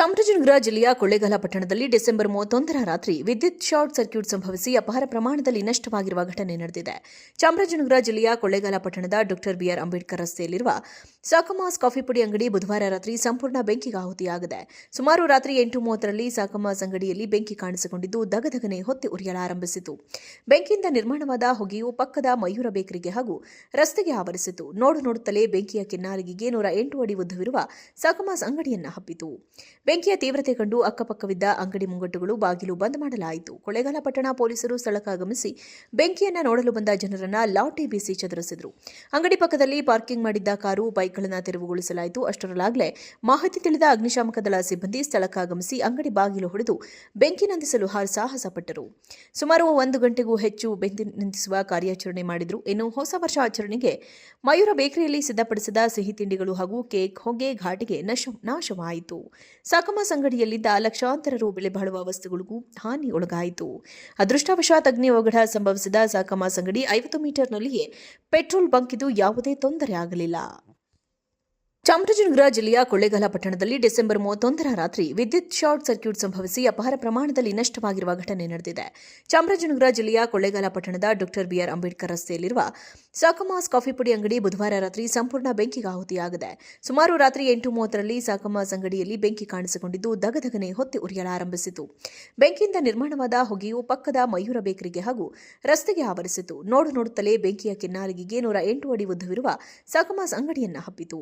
ಚಾಮರಾಜನಗರ ಜಿಲ್ಲೆಯ ಕೊಳ್ಳೇಗಾಲ ಪಟ್ಟಣದಲ್ಲಿ ಡಿಸೆಂಬರ್ 31ರ ರಾತ್ರಿ ವಿದ್ಯುತ್ ಶಾರ್ಟ್ ಸರ್ಕ್ಯೂಟ್ ಸಂಭವಿಸಿ ಅಪಾರ ಪ್ರಮಾಣದಲ್ಲಿ ನಷ್ಟವಾಗಿರುವ ಘಟನೆ ನಡೆದಿದೆ. ಚಾಮರಾಜನಗರ ಜಿಲ್ಲೆಯ ಕೊಳ್ಳೇಗಾಲ ಪಟ್ಟಣದ ಡಾ ಬಿಆರ್ ಅಂಬೇಡ್ಕರ್ ರಸ್ತೆಯಲ್ಲಿರುವ ಸಾಕಮಾಸ್ ಕಾಫಿ ಪುಡಿ ಅಂಗಡಿ ಬುಧವಾರ ರಾತ್ರಿ ಸಂಪೂರ್ಣ ಬೆಂಕಿಗೆ ಆಹುತಿಯಾಗಿದೆ. ಸುಮಾರು ರಾತ್ರಿ 8:30ರಲ್ಲಿ ಸಾಕಮಾಸ್ ಅಂಗಡಿಯಲ್ಲಿ ಬೆಂಕಿ ಕಾಣಿಸಿಕೊಂಡಿದ್ದು ದಗದಗನೆ ಹೊತ್ತಿ ಉರಿಯಲಾರಂಭಿಸಿತು. ಬೆಂಕಿಯಿಂದ ನಿರ್ಮಾಣವಾದ ಹೊಗೆಯು ಪಕ್ಕದ ಮಯೂರ ಬೇಕರಿಗೆ ಹಾಗೂ ರಸ್ತೆಗೆ ಆವರಿಸಿತು. ನೋಡುತ್ತಲೇ ಬೆಂಕಿಯ ಕಿನ್ನಾಲಿಗೆಗೆ 108 ಅಡಿ ಉದ್ದವಿರುವ ಸಾಕಮಾಸ್ ಅಂಗಡಿಯನ್ನ ಹಬ್ಬಿತು. ಬೆಂಕಿಯ ತೀವ್ರತೆ ಕಂಡು ಅಕ್ಕಪಕ್ಕವಿದ್ದ ಅಂಗಡಿ ಮುಂಗಟ್ಟುಗಳು ಬಾಗಿಲು ಬಂದ್ ಮಾಡಲಾಯಿತು. ಕೊಳ್ಳೇಗಾಲ ಪಟ್ಟಣ ಪೊಲೀಸರು ಸ್ಥಳಕ್ಕಾಗಮಿಸಿ ಬೆಂಕಿಯನ್ನು ನೋಡಲು ಬಂದ ಜನರನ್ನ ಲಾಠಿ ಬೀಸಿ ಚದುರಿಸಿದರು. ಅಂಗಡಿ ಪಕ್ಕದಲ್ಲಿ ಪಾರ್ಕಿಂಗ್ ಮಾಡಿದ್ದ ಕಾರು, ಬೈಕ್ಗಳನ್ನು ತೆರವುಗೊಳಿಸಲಾಯಿತು. ಅಷ್ಟರಲ್ಲಾಗಲೇ ಮಾಹಿತಿ ತಿಳಿದ ಅಗ್ನಿಶಾಮಕ ದಳ ಸಿಬ್ಬಂದಿ ಸ್ಥಳಕ್ಕಾಗಮಿಸಿ ಅಂಗಡಿ ಬಾಗಿಲು ಹೊಡೆದು ಬೆಂಕಿ ನಂದಿಸಲು ಸಾಹಸ ಪಟ್ಟರು. ಸುಮಾರು 1 ಗಂಟೆಗೂ ಹೆಚ್ಚು ಬೆಂಕಿ ನಂದಿಸುವ ಕಾರ್ಯಾಚರಣೆ ಮಾಡಿದ್ರು. ಇನ್ನು ಹೊಸ ವರ್ಷ ಆಚರಣೆಗೆ ಮಯೂರ ಬೇಕರಿಯಲ್ಲಿ ಸಿದ್ಧಪಡಿಸಿದ ಸಿಹಿ ತಿಂಡಿಗಳು ಹಾಗೂ ಕೇಕ್ ಹೊಗೆ ಘಾಟಿಗೆ ನಾಶವಾಯಿತು. ಸಾಕಮಾಸ್ ಅಂಗಡಿಯಲ್ಲಿದ್ದ ಲಕ್ಷಾಂತರ ರು ಬೆಲೆ ಬಾಳುವ ವಸ್ತುಗಳಿಗೂ ಹಾನಿಯೊಳಗಾಯಿತು. ಅದೃಷ್ಟವಶಾತ್ ಅಗ್ನಿ ಅವಘಡ ಸಂಭವಿಸಿದ ಸಾಕಮಾಸ್ ಅಂಗಡಿ 50 ಮೀಟರ್ನಲ್ಲಿಯೇ ಪೆಟ್ರೋಲ್ ಬಂಕ್ ಇದ್ದು ಯಾವುದೇ ತೊಂದರೆ ಆಗಲಿಲ್ಲ. ಚಾಮರಾಜನಗರ ಜಿಲ್ಲೆಯ ಕೊಳ್ಳೇಗಾಲ ಪಟ್ಟಣದಲ್ಲಿ ಡಿಸೆಂಬರ್ 31ರ ರಾತ್ರಿ ವಿದ್ಯುತ್ ಶಾರ್ಟ್ ಸರ್ಕ್ಯೂಟ್ ಸಂಭವಿಸಿ ಅಪಾರ ಪ್ರಮಾಣದಲ್ಲಿ ನಷ್ಟವಾಗಿರುವ ಘಟನೆ ನಡೆದಿದೆ. ಚಾಮರಾಜನಗರ ಜಿಲ್ಲೆಯ ಕೊಳ್ಳೇಗಾಲ ಪಟ್ಟಣದ ಡಾ ಬಿಆರ್ ಅಂಬೇಡ್ಕರ್ ರಸ್ತೆಯಲ್ಲಿರುವ ಸಾಕಮಾಸ್ ಕಾಫಿ ಪುಡಿ ಅಂಗಡಿ ಬುಧವಾರ ರಾತ್ರಿ ಸಂಪೂರ್ಣ ಬೆಂಕಿಗೆ ಆಹುತಿಯಾಗಿದೆ. ಸುಮಾರು ರಾತ್ರಿ 8:30ರಲ್ಲಿ ಸಾಕಮಾಸ್ ಅಂಗಡಿಯಲ್ಲಿ ಬೆಂಕಿ ಕಾಣಿಸಿಕೊಂಡಿದ್ದು ದಗದಗನೆ ಹೊತ್ತಿ ಉರಿಯಲಾರಂಭಿಸಿತು. ಬೆಂಕಿಯಿಂದ ನಿರ್ಮಾಣವಾದ ಹೊಗೆಯು ಪಕ್ಕದ ಮಯೂರ ಬೇಕರಿಗೆ ಹಾಗೂ ರಸ್ತೆಗೆ ಆವರಿಸಿತು. ನೋಡುತ್ತಲೇ ಬೆಂಕಿಯ ಕಿನ್ನಾಲಿಗೆಗೆ 108 ಅಡಿ ಉದ್ದವಿರುವ ಸಾಕಮಾಸ್ ಅಂಗಡಿಯನ್ನ ಹಬ್ಬಿತು.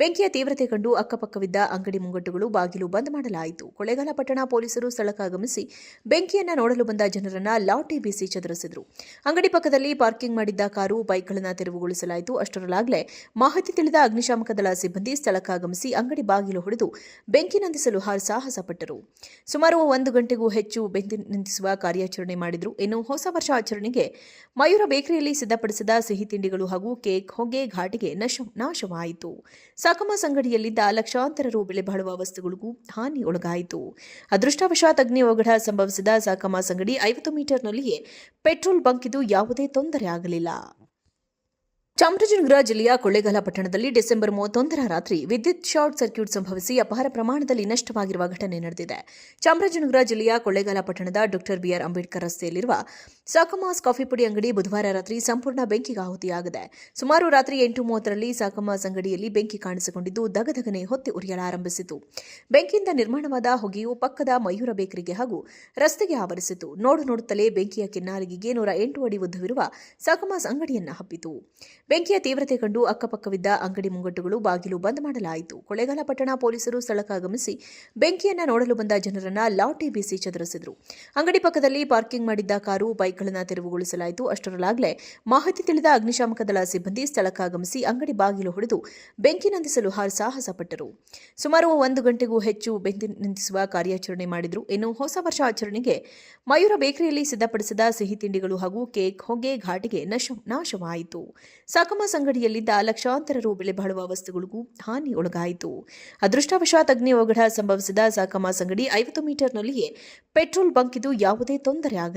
ಬೆಂಕಿಯ ತೀವ್ರತೆ ಕಂಡು ಅಕ್ಕಪಕ್ಕವಿದ್ದ ಅಂಗಡಿ ಮುಂಗಟ್ಟುಗಳು ಬಾಗಿಲು ಬಂದ್ ಮಾಡಲಾಯಿತು. ಕೊಳ್ಳೇಗಾಲ ಪಟ್ಟಣ ಪೊಲೀಸರು ಸ್ಥಳಕ್ಕಾಗಮಿಸಿ ಬೆಂಕಿಯನ್ನು ನೋಡಲು ಬಂದ ಜನರನ್ನ ಲಾಠಿ ಬೀಸಿ ಚದುರಿಸಿದರು. ಅಂಗಡಿ ಪಕ್ಕದಲ್ಲಿ ಪಾರ್ಕಿಂಗ್ ಮಾಡಿದ್ದ ಕಾರು, ಬೈಕ್ಗಳನ್ನು ತೆರವುಗೊಳಿಸಲಾಯಿತು. ಅಷ್ಟರಲ್ಲಾಗಲೇ ಮಾಹಿತಿ ತಿಳಿದ ಅಗ್ನಿಶಾಮಕ ದಳ ಸಿಬ್ಬಂದಿ ಸ್ಥಳಕ್ಕಾಗಮಿಸಿ ಅಂಗಡಿ ಬಾಗಿಲು ಹೊಡೆದು ಬೆಂಕಿ ನಂದಿಸಲು ಸಾಹಸ ಪಟ್ಟರು. ಸುಮಾರು 1 ಗಂಟೆಗೂ ಹೆಚ್ಚು ಬೆಂಕಿ ನಂದಿಸುವ ಕಾರ್ಯಾಚರಣೆ ಮಾಡಿದ್ರು. ಇನ್ನು ಹೊಸ ವರ್ಷ ಆಚರಣೆಗೆ ಮಯೂರ ಬೇಕರಿಯಲ್ಲಿ ಸಿದ್ಧಪಡಿಸಿದ ಸಿಹಿ ತಿಂಡಿಗಳು ಹಾಗೂ ಕೇಕ್ ಹೊಗೆ ಘಾಟಿಗೆ ನಾಶವಾಯಿತು. ಸಾಕಮಾಸ್ ಅಂಗಡಿಯಲ್ಲಿದ್ದ ಲಕ್ಷಾಂತರ ರು ಬೆಲೆ ಬಾಳುವ ವಸ್ತುಗಳಿಗೂ ಹಾನಿಯೊಳಗಾಯಿತು. ಅದೃಷ್ಟವಶಾತ್ ಅಗ್ನಿ ಅವಘಡ ಸಂಭವಿಸಿದ ಸಾಕಮಾಸ್ ಅಂಗಡಿ 50 ಮೀಟರ್ನಲ್ಲಿಯೇ ಪೆಟ್ರೋಲ್ ಬಂಕ್ ಇದ್ದು ಯಾವುದೇ ತೊಂದರೆ ಆಗಲಿಲ್ಲ. ಚಾಮರಾಜನಗರ ಜಿಲ್ಲೆಯ ಕೊಳ್ಳೇಗಾಲ ಪಟ್ಟಣದಲ್ಲಿ ಡಿಸೆಂಬರ್ 31ರ ರಾತ್ರಿ ವಿದ್ಯುತ್ ಶಾರ್ಟ್ ಸರ್ಕ್ಯೂಟ್ ಸಂಭವಿಸಿ ಅಪಾರ ಪ್ರಮಾಣದಲ್ಲಿ ನಷ್ಟವಾಗಿರುವ ಘಟನೆ ನಡೆದಿದೆ. ಚಾಮರಾಜನಗರ ಜಿಲ್ಲೆಯ ಕೊಳ್ಳೇಗಾಲ ಪಟ್ಟಣದ ಡಾ ಬಿಆರ್ ಅಂಬೇಡ್ಕರ್ ರಸ್ತೆಯಲ್ಲಿರುವ ಸಾಕಮಾಸ್ ಕಾಫಿ ಪುಡಿ ಅಂಗಡಿ ಬುಧವಾರ ರಾತ್ರಿ ಸಂಪೂರ್ಣ ಬೆಂಕಿಗೆ ಆಹುತಿಯಾಗಿದೆ. ಸುಮಾರು ರಾತ್ರಿ 8:30ರಲ್ಲಿ ಸಾಕಮಾಸ್ ಅಂಗಡಿಯಲ್ಲಿ ಬೆಂಕಿ ಕಾಣಿಸಿಕೊಂಡಿದ್ದು ದಗದಗನೆ ಹೊತ್ತಿ ಉರಿಯಲಾರಂಭಿಸಿತು. ಬೆಂಕಿಯಿಂದ ನಿರ್ಮಾಣವಾದ ಹೊಗೆಯು ಪಕ್ಕದ ಮಯೂರ ಬೇಕರಿಗೆ ಹಾಗೂ ರಸ್ತೆಗೆ ಆವರಿಸಿತು. ನೋಡುತ್ತಲೇ ಬೆಂಕಿಯ ಕಿನ್ನಾಲಿಗೆಗೆ 108 ಅಡಿ ಉದ್ದವಿರುವ ಸಾಕಮಾಸ್ ಅಂಗಡಿಯನ್ನ ಹಬ್ಬಿತು. ಬೆಂಕಿಯ ತೀವ್ರತೆ ಕಂಡು ಅಕ್ಕಪಕ್ಕವಿದ್ದ ಅಂಗಡಿ ಮುಂಗಟ್ಟುಗಳು ಬಾಗಿಲು ಬಂದ್ ಮಾಡಲಾಯಿತು. ಕೊಳ್ಳೇಗಾಲ ಪಟ್ಟಣ ಪೊಲೀಸರು ಸ್ಥಳಕ್ಕಾಗಮಿಸಿ ಬೆಂಕಿಯನ್ನು ನೋಡಲು ಬಂದ ಜನರನ್ನ ಲಾಠಿ ಬೀಸಿ ಚದುರಿಸಿದರು. ಅಂಗಡಿ ಪಕ್ಕದಲ್ಲಿ ಪಾರ್ಕಿಂಗ್ ಮಾಡಿದ್ದ ಕಾರು, ಬೈಕ್ಗಳನ್ನು ತೆರವುಗೊಳಿಸಲಾಯಿತು. ಅಷ್ಟರಲ್ಲಾಗಲೇ ಮಾಹಿತಿ ತಿಳಿದ ಅಗ್ನಿಶಾಮಕ ದಳ ಸಿಬ್ಬಂದಿ ಸ್ಥಳಕ್ಕಾಗಮಿಸಿ ಅಂಗಡಿ ಬಾಗಿಲು ಹೊಡೆದು ಬೆಂಕಿ ನಂದಿಸಲು ಸಾಹಸ ಪಟ್ಟರು. ಸುಮಾರು 1 ಗಂಟೆಗೂ ಹೆಚ್ಚು ಬೆಂಕಿ ನಂದಿಸುವ ಕಾರ್ಯಾಚರಣೆ ಮಾಡಿದ್ರು. ಇನ್ನು ಹೊಸ ವರ್ಷ ಆಚರಣೆಗೆ ಮಯೂರ ಬೇಕರಿಯಲ್ಲಿ ಸಿದ್ಧಪಡಿಸಿದ ಸಿಹಿ ತಿಂಡಿಗಳು ಹಾಗೂ ಕೇಕ್ ಹೊಗೆ ಘಾಟಿಗೆ ನಾಶವಾಯಿತು. ಸಾಕಮಾಸ್ ಅಂಗಡಿಯಲ್ಲಿದ್ದ ಲಕ್ಷಾಂತರ ರು ಬೆಲೆ ಬಾಳುವ ವಸ್ತುಗಳಿಗೂ ಹಾನಿಯೊಳಗಾಯಿತು. ಅದೃಷ್ಟವಶಾತ್ ಅಗ್ನಿ ಅವಘಡ ಸಂಭವಿಸಿದ ಸಾಕಮಾಸ್ ಅಂಗಡಿ 50 ಮೀಟರ್ನಲ್ಲಿಯೇ ಪೆಟ್ರೋಲ್ ಬಂಕ್ ಇದ್ದು ಯಾವುದೇ ತೊಂದರೆ ಆಗಲಿಲ್ಲ.